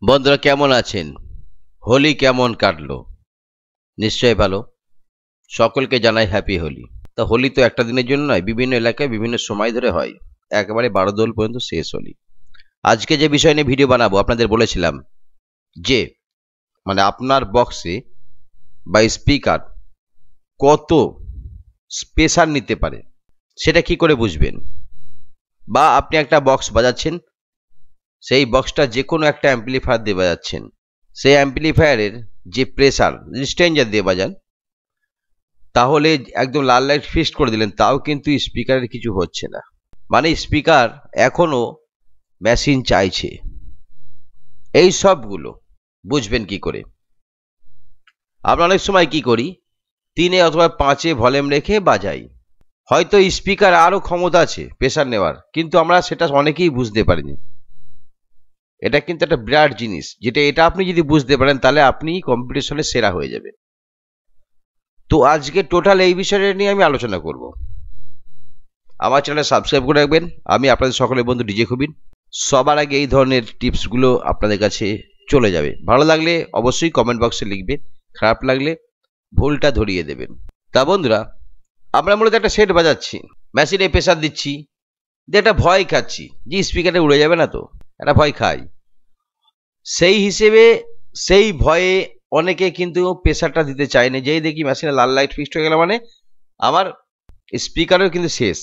বন্ধুরা কেমন আছেন? হোলি কেমন কাটলো? নিশ্চয়ই ভালো। সকলকে জানাই হ্যাপি হোলি। তা হোলি তো একটা দিনের জন্য নয়, বিভিন্ন এলাকায় বিভিন্ন সময় ধরে হয়। একেবারে 12 দোল পর্যন্ত শেষ হোলি। আজকে যে বিষয় নিয়ে ভিডিও বানাবো আপনাদের বলেছিলাম যে আপনার বক্সে বা স্পিকার কত স্পেশাল নিতে পারে সেটা কি করে বুঝবেন। বা আপনি একটা বক্স বাজাচ্ছেন, সেই বক্সটা যে কোনো একটা অ্যাম্পলিফায়ার দিয়ে বাজাচ্ছেন, সেই অ্যাম্পলিফায়ারের যে প্রেসার রেঞ্জার দিয়ে বাজান, তাহলে একদম লাল লাইট ফিক্সড করে দিলেন, তাও কিন্তু স্পিকারের কিছু হচ্ছে না। স্পিকার এখনো মেশিন চাইছে। এই সবগুলো বুঝবেন কি করে? আমরা অনেক সময় কি করি, 3 অথবা 5 ভলিউম রেখে বাজাই। হয়তো স্পিকার আরো ক্ষমতা আছে প্রেসার নেওয়ার, কিন্তু আমরা সেটা অনেকেই বুঝতে পারিনি। এটা কিন্তু একটা বিরাট জিনিস, এটা আপনি যদি বুঝতে পারেন তাহলে আপনি কম্পিটিশনে সেরা হয়ে যাবেন। তো আজকে টোটাল এই বিষয়টা নিয়ে আমি আলোচনা করব। আমার চ্যানেল সাবস্ক্রাইব করে রাখবেন। আমি আপনাদের সকলের বন্ধু ডিজে খুবিন। সবার আগে এই ধরনের টিপসগুলো আপনাদের কাছে চলে যাবে। ভালো লাগলে অবশ্যই কমেন্ট বক্সে লিখবেন, খারাপ লাগলে ভুলটা ধরিয়ে দেবেন। তা বন্ধুরা, আমরা মূলত একটা সেট বাজাচ্ছি, মেশিনে প্রেসার দিচ্ছি, দিয়ে একটা ভয় খাচ্ছি যে স্পিকারে উড়ে যাবে না, তো একটা ভয় খাই। সেই হিসেবে সেই ভয়ে অনেকে কিন্তু প্রেসারটা দিতে চায় না। যেই দেখি মেশিনে লাল লাইট ফিক্সড হয়ে গেল মানে আমার স্পিকারও কিন্তু শেষ।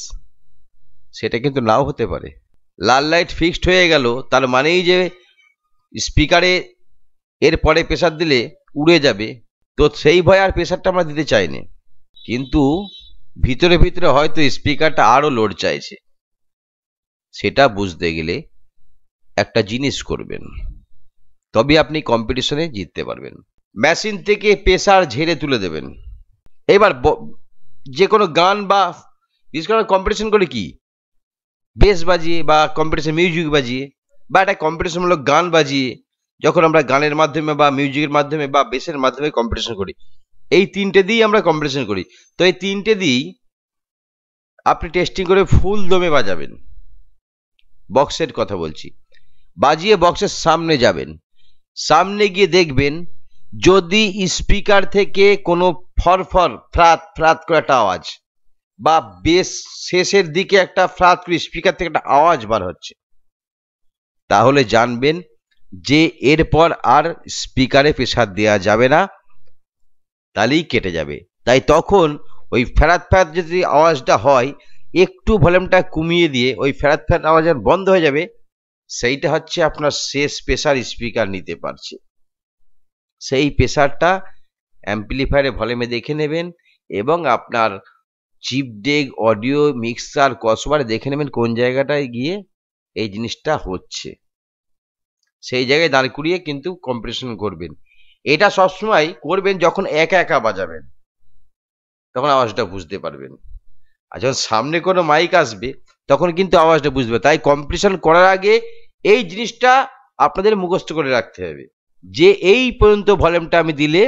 সেটা কিন্তু নাও হতে পারে। লাল লাইট ফিক্সড হয়ে গেল তার মানেই যে স্পিকারে এর পরে প্রেসার দিলে উড়ে যাবে, তো সেই ভয় আর প্রেসারটা আমরা দিতে চাইনি। কিন্তু ভিতরে ভিতরে হয়তো স্পিকারটা আরো লোড চাইছে। সেটা বুঝতে গেলে একটা জিনিস করবেন, তবে আপনি কম্পিটিশনে জিততে পারবেন। মেশিন থেকে প্রেসার ঝেড়ে তুলে দেবেন। এবার যে কোনো গান বা বিশেষ করে কম্পিটিশন করে কি, বেস বাজিয়ে বা কম্পিটিশন মিউজিক বাজিয়ে বা একটা কম্পিটিশনমূলক গান বাজিয়ে, যখন আমরা গানের মাধ্যমে বা মিউজিকের মাধ্যমে বা বেসের মাধ্যমে কম্পিটিশন করি, এই 3টে দিয়েই আমরা কম্পিটিশন করি। তো এই 3টে দিয়েই আপনি টেস্টিং করে ফুল দমে বাজাবেন। বক্সের কথা বলছি। বাজিয়ে বক্সের সামনে যাবেন, সামনে গিয়ে দেখবেন যদি স্পিকার থেকে কোনো ফরফর ফ্রাত ফ্রাত করে একটা আওয়াজ, বা বেশ শেষের দিকে একটা ফ্রাত করে স্পিকার থেকে একটা আওয়াজ বার হচ্ছে, তাহলে জানবেন যে এরপর আর স্পিকারে প্রেসার দেওয়া যাবে না, তাহলেই কেটে যাবে। তাই তখন ওই ফেরাত ফেরাত যদি আওয়াজটা হয়, একটু ভলিউমটা কমিয়ে দিয়ে ওই ফেরাত ফেরাত আওয়াজ বন্ধ হয়ে যাবে। সেইটা হচ্ছে আপনার শেষ প্রেসার স্পিকার নিতে পারছে। সেই প্রেসারটা অ্যাম্পলিফায়ারে ভলিউমে দেখে নেবেন, এবং আপনার চিপ ডেক, অডিও মিক্সার, ক্রসওভারে দেখে নেবেন কোন জায়গাটায় গিয়ে এই জিনিসটা হচ্ছে। সেই জায়গায় দাঁড় করিয়ে কিন্তু কম্পিটিশন করবেন। এটা সবসময় করবেন যখন একা একা বাজাবেন, তখন আওয়াজটা বুঝতে পারবেন। আর যখন সামনে কোনো মাইক আসবে তখন কিন্তু আওয়াজটা বুঝবে। তাই কম্পিটিশন করার আগে এই জিনিসটা আপনাদের মুখস্থ করে রাখতে হবে যে এই পর্যন্ত ভলিউমটা আমি দিলে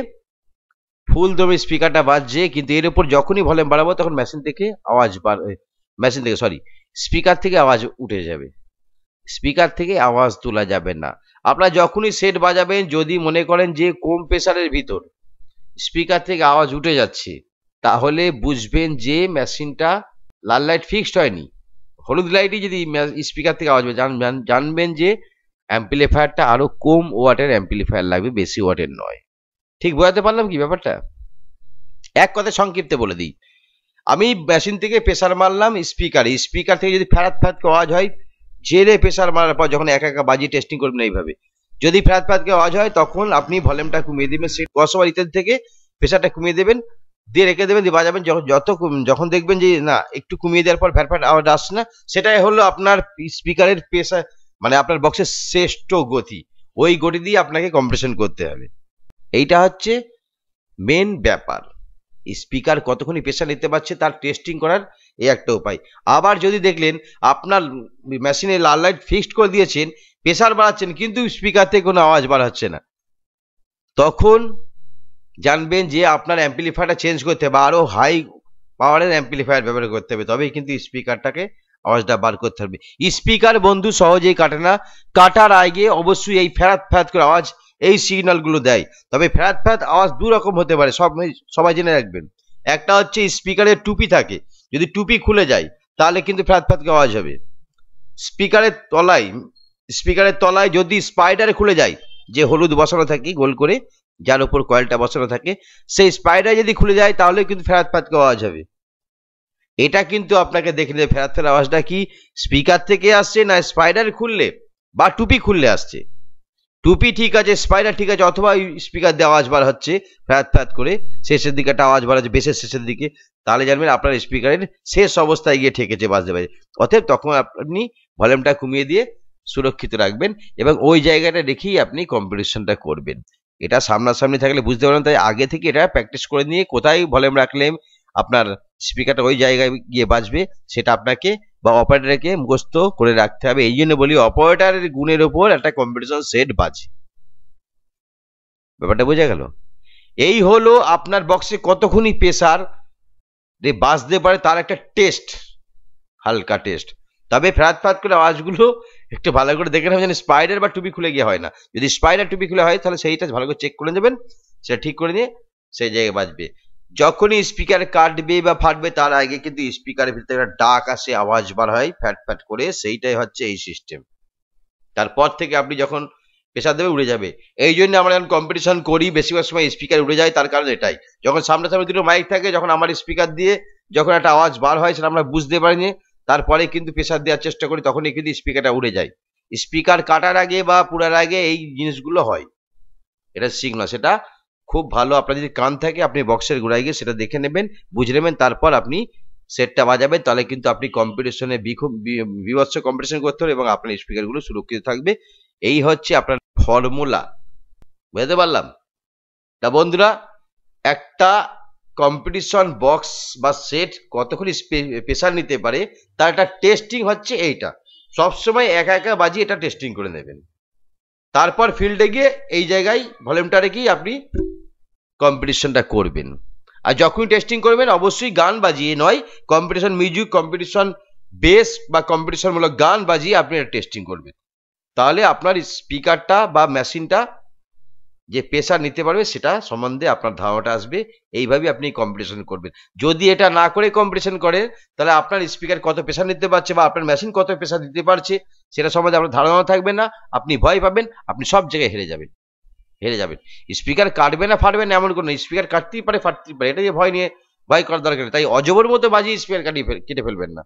ফুল দমে স্পিকারটা বাজছে, কিন্তু এর উপর যখনই ভলিউম বাড়াবো তখন স্পিকার থেকে আওয়াজ উঠে যাবে। স্পিকার থেকে আওয়াজ তোলা যাবে না। আপনারা যখনই সেট বাজাবেন, যদি মনে করেন যে কম প্রেসারের ভিতর স্পিকার থেকে আওয়াজ উঠে যাচ্ছে, তাহলে বুঝবেন যে মেশিনটা লাল লাইট ফিক্সড হয়নি। হলুদ লাইটই যদি স্পিকার থেকে আওয়াজ জানবেন যে অ্যাম্পলিফায়ারটা আরো কম ওয়াটের অ্যাম্পলিফায়ার লাগবে, বেশি ওয়াটের নয়। ঠিক বোঝাতে পারলাম কি ব্যাপারটা? এক কথায় সংক্ষিপ্তে বলে দিই, আমি মেশিন থেকে প্রেসার মারলাম স্পিকার থেকে যদি ফ্যারাত ফ্যারাত আওয়াজ হয়, জেরে প্রেসার মারার পর যখন একা একা বাজিয়ে টেস্টিং করবেন এইভাবে, যদি ফ্যারাত ফ্যারাত আওয়াজ হয় তখন আপনি ভলিউমটা কমিয়ে দেবেন, সেট ক্রসওভার ইত্যাদি থেকে প্রেসারটা কমিয়ে দেবেন, দিয়ে রেখে দেবেন, দিয়ে বাজাবেন। যখন দেখবেন যে না, একটু কমিয়ে দেওয়ার পর ফ্যাট ফ্যাট আওয়াজ আসছে না, সেটাই হলো আপনার স্পিকারের প্রেসার, আপনার বক্সের শ্রেষ্ঠ গতি। ওই গতি দিয়ে আপনাকে কম্পিটিশন করতে হবে। এইটা হচ্ছে মেন ব্যাপার। স্পিকার কতক্ষণ প্রেসার নিতে পারছে তার টেস্টিং করার এই একটা উপায়। আবার যদি দেখলেন আপনার মেশিনে লাল লাইট ফিক্সড করে দিয়েছেন, প্রেসার বাড়াচ্ছেন কিন্তু স্পিকার থেকে কোনো আওয়াজ বার হচ্ছে না, তখন জানবেন যে আপনার অ্যাম্পলিফায়ারটা চেঞ্জ করতে হবে, আরো হাই পাওয়ারের অ্যাম্পলিফায়ার ব্যবহার করতে হবে, তবেই কিন্তু স্পিকারটাকে আওয়াজটা বার করতে হবে। স্পিকার বন্ধু সহজেই কাটে না, কাটার আগে অবশ্যই এই ফ্যারাত ফ্যারাত করে আওয়াজ এই সিগন্যালগুলো দেয়। তবে ফ্যারাত ফ্যারাত আওয়াজ দু রকম হতে পারে, সবাই জেনে রাখবেন। একটা হচ্ছে স্পিকারের টুপি থাকে, যদি টুপি খুলে যায় তাহলে কিন্তু ফ্যারাত ফ্যারাত করে আওয়াজ হবে। স্পিকারের তলায় যদি স্পাইডার খুলে যায়, যে হলুদ বসানো থাকে গোল করে, যার উপর কয়েলটা বসানো থাকে, সেই স্পাইডার যদি খুলে যায় তাহলে কিন্তু ফ্যারাত ফ্যারাত করে আওয়াজ হবে। এটা কিন্তু আপনাকে দেখে নিতে, ফ্যারাত ফ্যারাত আওয়াজটা কি স্পিকার থেকে আসছে না স্পাইডার খুললে বা টুপি খুললে আসছে। টুপি ঠিক আছে, স্পাইডার ঠিক আছে, অথবা স্পিকার দিয়ে আওয়াজ বার হচ্ছে ফ্যাত ফ্যাত করে, শেষের দিকে একটা আওয়াজ বার হচ্ছে বেসের শেষের দিকে, তাহলে জানবেন আপনার স্পিকারের শেষ অবস্থায় গিয়ে ঠেকেছে বাজতে পারে। অতএব তখন আপনি ভলিউমটা কমিয়ে দিয়ে সুরক্ষিত রাখবেন এবং ওই জায়গাটা রেখেই আপনি কম্পিটিশনটা করবেন। এটা সামনাসামনি থাকলে বুঝতে পারবেন, তাই আগে থেকে এটা প্র্যাকটিস করে নিয়ে কোথায় ভলিউম রাখলে আপনার স্পিকারটা ওই জায়গায় গিয়ে বাজবে সেটা আপনাকে বা অপারেটরকে মুখস্থ করে রাখতে হবে। এই জন্য বলি অপারেটরের গুণের ওপর একটা কম্পিটিশন সেট বাজে। ব্যাপারটা বোঝা গেল? এই হলো আপনার বক্সে কতক্ষণই প্রেসার বাজতে পারে তার একটা টেস্ট, হালকা টেস্ট। তবে ফ্যাত ফ্যাত করে আওয়াজগুলো একটু ভালো করে দেখে নেবেন যেন স্পাইডার বা টুপি খুলে গিয়ে হয় না। যদি স্পাইডার টুপি খুলে হয় তাহলে সেইটা ভালো করে চেক করে নেবেন, সেটা ঠিক করে নিয়ে সেই জায়গায় বাজবে। যখনই স্পিকার কাটবে বা ফাটবে তার আগে কিন্তু স্পিকারের ভিতরে একটা ডাক আসে, আওয়াজ বার হয় ফ্যাট ফ্যাট করে, সেইটাই হচ্ছে এই সিস্টেম। তারপর থেকে আপনি যখন প্রেসার দেবে উড়ে যাবে। এই জন্য আমরা যখন কম্পিটিশন করি বেশিরভাগ সময় স্পিকার উড়ে যায়, তার কারণ এটাই। যখন সামনাসামনি দুটো মাইক থাকে, যখন আমার স্পিকার দিয়ে যখন একটা আওয়াজ বার হয় সেটা আমরা বুঝতে পারিনি, তারপরে কিন্তু প্রেসার দেওয়ার চেষ্টা করি, তখনই কিন্তু স্পিকারটা উড়ে যায়। স্পিকার কাটার আগে বা পুরার আগে এই জিনিসগুলো হয়, এটা সিগনাল। সেটা খুব ভালো, আপনার যদি কান থাকে আপনি বক্সের গোড়ায় গিয়ে সেটা দেখে নেবেন, বুঝে নেবেন, তারপর আপনি সেটটা বাজাবেন। তাহলে কিন্তু আপনি কম্পিটিশনে বিভৎস কম্পিটিশন করতে হবে এবং আপনার স্পিকারগুলো সুরক্ষিত থাকবে। এই হচ্ছে আপনার ফর্মুলা, বুঝতে পারলাম? তা বন্ধুরা, একটা কম্পিটিশন বক্স বা সেট কতক্ষণ প্রেসার নিতে পারে তার একটা টেস্টিং হচ্ছে এইটা। সবসময় একা একা বাজিয়ে এটা টেস্টিং করে নেবেন, তারপর ফিল্ডে গিয়ে এই জায়গায় ভলিউমটা রেখেই আপনি কম্পিটিশনটা করবেন। আর যখনই টেস্টিং করবেন অবশ্যই গান বাজিয়ে নয়, কম্পিটিশন মিউজিক, কম্পিটিশন বেস বা কম্পিটিশনমূলক গান বাজিয়ে আপনি এটা টেস্টিং করবেন। তাহলে আপনার স্পিকারটা বা মেশিনটা যে প্রেসার নিতে পারবে সেটা সম্বন্ধে আপনার ধারণাটা আসবে। এইভাবে আপনি কম্পিটিশন করবেন। যদি এটা না করে কম্পিটিশন করেন তাহলে আপনার স্পিকার কত প্রেসার নিতে পারছে বা আপনার মেশিন কত প্রেসার দিতে পারছে সেটা সম্বন্ধে আপনার ধারণা থাকবে না, আপনি ভয় পাবেন, আপনি সব জায়গায় হেরে যাবেন। স্পিকার কাটবে না ফাটবে না এমন কোনো, স্পিকার কাটতেই পারে ফাটতেই পারে, এটা যে ভয় করার দরকার নেই। তাই অজবর মতো বাজিয়ে স্পিকার কেটে ফেলবেন না,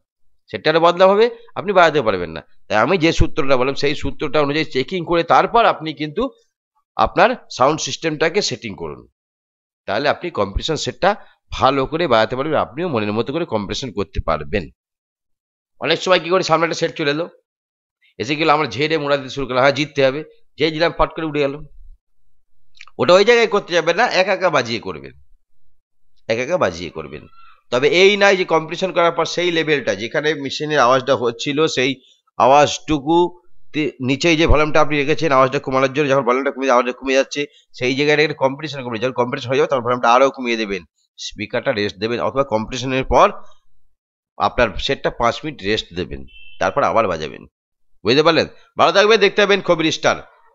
সেটারও বদলাম হবে, আপনি বাজাতে পারবেন না। তাই আমি যে সূত্রটা বললাম সেই সূত্রটা অনুযায়ী চেকিং করে তারপর আপনি কিন্তু আপনার সাউন্ড সিস্টেমটাকে সেটিং করুন, তাহলে আপনি কম্পিটিশন সেটটা ভালো করে বাজাতে পারবেন, আপনিও মনের মতো করে কম্পিটিশন করতে পারবেন। অনেক সময় কি করে সামনে একটা সেট চলে এলো, এসে গেলে আমরা ঝেড়ে মোড়া দিতে শুরু করলাম, হ্যাঁ জিততে হবে, যে দিলাম ফট করে উঠে গেল। ওটা ওই জায়গায় করতে যাবেন না, একা একা বাজিয়ে করবেন। তবে এই নয় যে কম্পিটিশন করার পর সেই লেভেলটা যেখানে মেশিনের আওয়াজটা হচ্ছিল সেই আওয়াজটুকু নিচেই যে ভলিউমটা আপনি রেখেছেন আওয়াজটা কমানোর জন্য, যখন ভলিউমটা কমে আওয়াজটা কমে যাচ্ছে সেই জায়গায় রেখে কম্পিটিশন করবেন। যখন কম্পিটিশন হয়ে যাবে তখন ভলিউমটা আরও কমিয়ে দেবেন, স্পিকারটা রেস্ট দেবেন, অথবা কম্পিটিশনের পর আপনার সেটটা 5 মিনিট রেস্ট দেবেন, তারপর আবার বাজাবেন। বুঝতে পারলেন? ভালো থাকবেন, দেখতে পাবেন খবর স্টার।